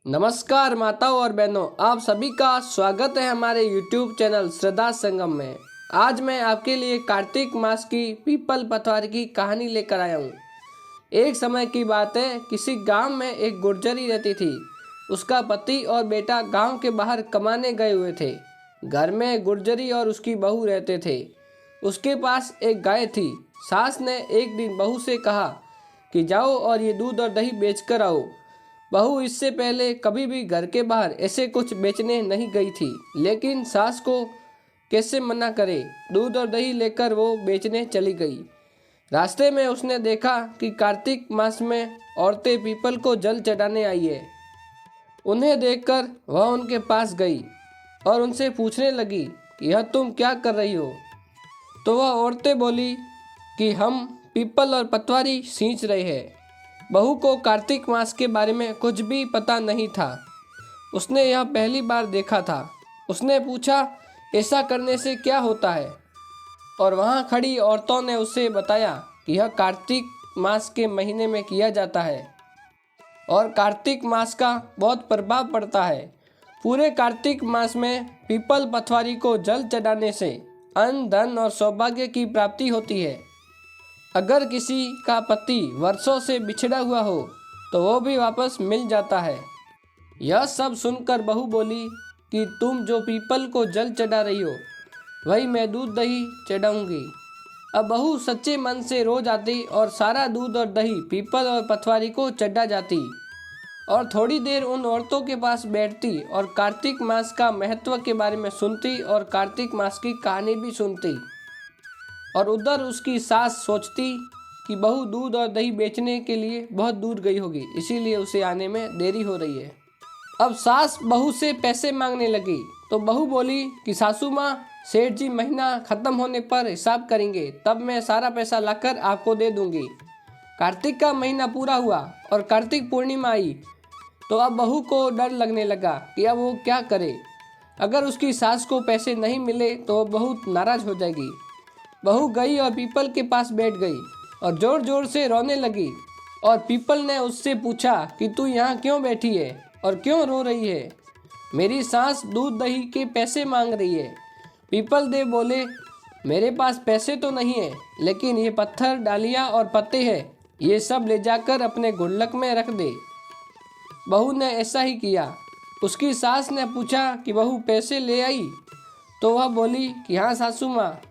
नमस्कार माताओं और बहनों, आप सभी का स्वागत है हमारे YouTube चैनल श्रद्धा संगम में। आज मैं आपके लिए कार्तिक मास की पीपल पतवार की कहानी लेकर आया हूँ। एक समय की बात है, किसी गांव में एक गुर्जरी रहती थी। उसका पति और बेटा गांव के बाहर कमाने गए हुए थे। घर में गुर्जरी और उसकी बहू रहते थे। उसके पास एक गाय थी। सास ने एक दिन बहू से कहा कि जाओ और ये दूध और दही बेच कर आओ। बहू इससे पहले कभी भी घर के बाहर ऐसे कुछ बेचने नहीं गई थी, लेकिन सास को कैसे मना करे। दूध और दही लेकर वो बेचने चली गई। रास्ते में उसने देखा कि कार्तिक मास में औरतें पीपल को जल चढ़ाने आई है। उन्हें देखकर वह उनके पास गई और उनसे पूछने लगी कि यह तुम क्या कर रही हो। तो वह औरतें बोली कि हम पीपल और पतवारी सींच रहे हैं। बहू को कार्तिक मास के बारे में कुछ भी पता नहीं था। उसने यह पहली बार देखा था। उसने पूछा, ऐसा करने से क्या होता है? और वहाँ खड़ी औरतों ने उसे बताया कि यह कार्तिक मास के महीने में किया जाता है और कार्तिक मास का बहुत प्रभाव पड़ता है। पूरे कार्तिक मास में पीपल पतवारी को जल चढ़ाने से अन्न, धन और सौभाग्य की प्राप्ति होती है। अगर किसी का पति वर्षों से बिछड़ा हुआ हो तो वो भी वापस मिल जाता है। यह सब सुनकर बहू बोली कि तुम जो पीपल को जल चढ़ा रही हो वही मैं दूध दही चढ़ाऊंगी। अब बहू सच्चे मन से रोज आती और सारा दूध और दही पीपल और पतवारी को चढ़ा जाती और थोड़ी देर उन औरतों के पास बैठती और कार्तिक मास का महत्व के बारे में सुनती और कार्तिक मास की कहानी भी सुनती। और उधर उसकी सास सोचती कि बहू दूध और दही बेचने के लिए बहुत दूर गई होगी, इसीलिए उसे आने में देरी हो रही है। अब सास बहू से पैसे मांगने लगी तो बहू बोली कि सासू माँ, सेठ जी महीना ख़त्म होने पर हिसाब करेंगे, तब मैं सारा पैसा लाकर आपको दे दूंगी। कार्तिक का महीना पूरा हुआ और कार्तिक पूर्णिमा आई तो अब बहू को डर लगने लगा कि अब वो क्या करे। अगर उसकी सास को पैसे नहीं मिले तो वो बहुत नाराज़ हो जाएगी। बहू गई और पीपल के पास बैठ गई और ज़ोर ज़ोर से रोने लगी। और पीपल ने उससे पूछा कि तू यहाँ क्यों बैठी है और क्यों रो रही है? मेरी सास दूध दही के पैसे मांग रही है। पीपल देव बोले, मेरे पास पैसे तो नहीं है, लेकिन ये पत्थर, डालियाँ और पत्ते हैं, ये सब ले जाकर अपने गुल्लक में रख दे। बहू ने ऐसा ही किया। उसकी सास ने पूछा कि बहू पैसे ले आई? तो वह बोली कि हाँ सासू माँ,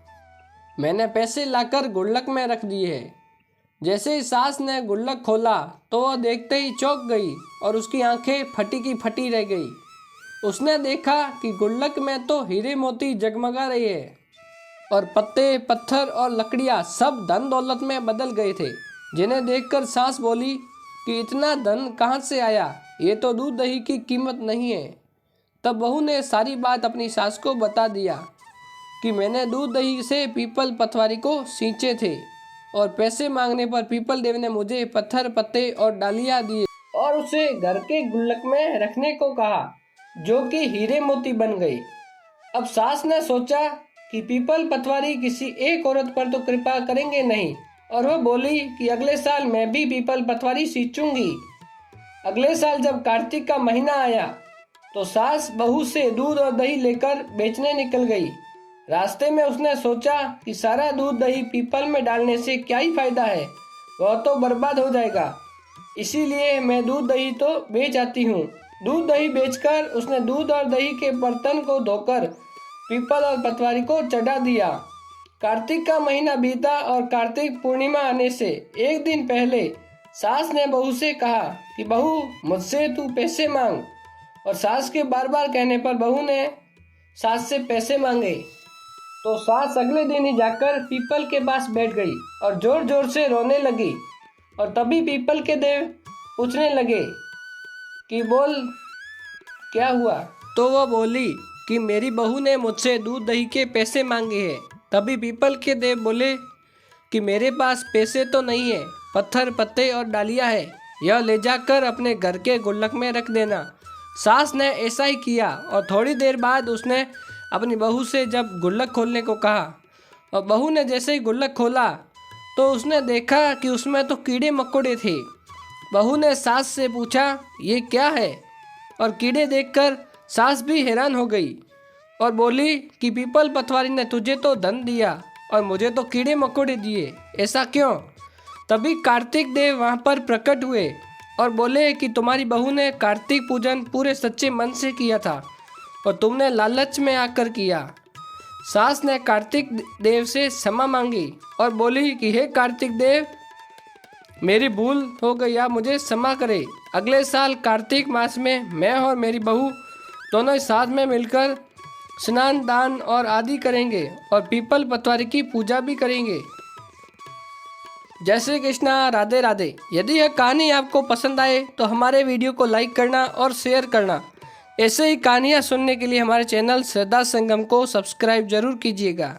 मैंने पैसे लाकर गुल्लक में रख दिए हैं। जैसे ही सास ने गुल्लक खोला तो वह देखते ही चौंक गई और उसकी आंखें फटी की फटी रह गई। उसने देखा कि गुल्लक में तो हीरे मोती जगमगा रहे हैं और पत्ते, पत्थर और लकड़ियाँ सब धन दौलत में बदल गए थे, जिन्हें देखकर सास बोली कि इतना धन कहाँ से आया? ये तो दूध दही की कीमत नहीं है। तब बहू ने सारी बात अपनी सास को बता दिया कि मैंने दूध दही से पीपल पतवारी को सींचे थे और पैसे मांगने पर पीपल देव ने मुझे पत्थर, पत्ते और डालियाँ दिए और उसे घर के गुल्लक में रखने को कहा, जो कि हीरे मोती बन गई। अब सास ने सोचा कि पीपल पतवारी किसी एक औरत पर तो कृपा करेंगे नहीं, और वह बोली कि अगले साल मैं भी पीपल पतवारी सींचूंगी। अगले साल जब कार्तिक का महीना आया तो सास बहू से दूध और दही लेकर बेचने निकल गई। रास्ते में उसने सोचा कि सारा दूध दही पीपल में डालने से क्या ही फायदा है, वह तो बर्बाद हो जाएगा। इसीलिए मैं दूध दही तो बेच आती हूँ। दूध दही बेचकर उसने दूध और दही के बर्तन को धोकर पीपल और पतवारी को चढ़ा दिया। कार्तिक का महीना बीता और कार्तिक पूर्णिमा आने से एक दिन पहले सास ने बहू से कहा कि बहू, मुझसे तू पैसे मांग। और सास के बार बार कहने पर बहू ने सास से पैसे मांगे तो सास अगले दिन ही जाकर पीपल के पास बैठ गई और जोर जोर से रोने लगी। और तभी पीपल के देव पूछने लगे कि बोल क्या हुआ? तो वह बोली कि मेरी बहू ने मुझसे दूध दही के पैसे मांगे हैं। तभी पीपल के देव बोले कि मेरे पास पैसे तो नहीं है, पत्थर, पत्ते और डालियाँ है, यह ले जाकर अपने घर के गुल्लक में रख देना। सास ने ऐसा ही किया और थोड़ी देर बाद उसने अपनी बहू से जब गुल्लक खोलने को कहा और बहू ने जैसे ही गुल्लक खोला तो उसने देखा कि उसमें तो कीड़े मकोड़े थे। बहू ने सास से पूछा, ये क्या है? और कीड़े देखकर सास भी हैरान हो गई और बोली कि पीपल पतवारी ने तुझे तो धन दिया और मुझे तो कीड़े मकोड़े दिए, ऐसा क्यों? तभी कार्तिक देव वहाँ पर प्रकट हुए और बोले कि तुम्हारी बहू ने कार्तिक पूजन पूरे सच्चे मन से किया था और तुमने लालच में आकर किया। सास ने कार्तिक देव से क्षमा मांगी और बोली कि हे कार्तिक देव, मेरी भूल हो गई, आप मुझे क्षमा करें। अगले साल कार्तिक मास में मैं और मेरी बहू दोनों साथ में मिलकर स्नान दान और आदि करेंगे और पीपल पतवारी की पूजा भी करेंगे। जय श्री कृष्णा, राधे राधे। यदि यह कहानी आपको पसंद आए तो हमारे वीडियो को लाइक करना और शेयर करना। ऐसे ही कहानियाँ सुनने के लिए हमारे चैनल श्रद्धा संगम को सब्सक्राइब जरूर कीजिएगा।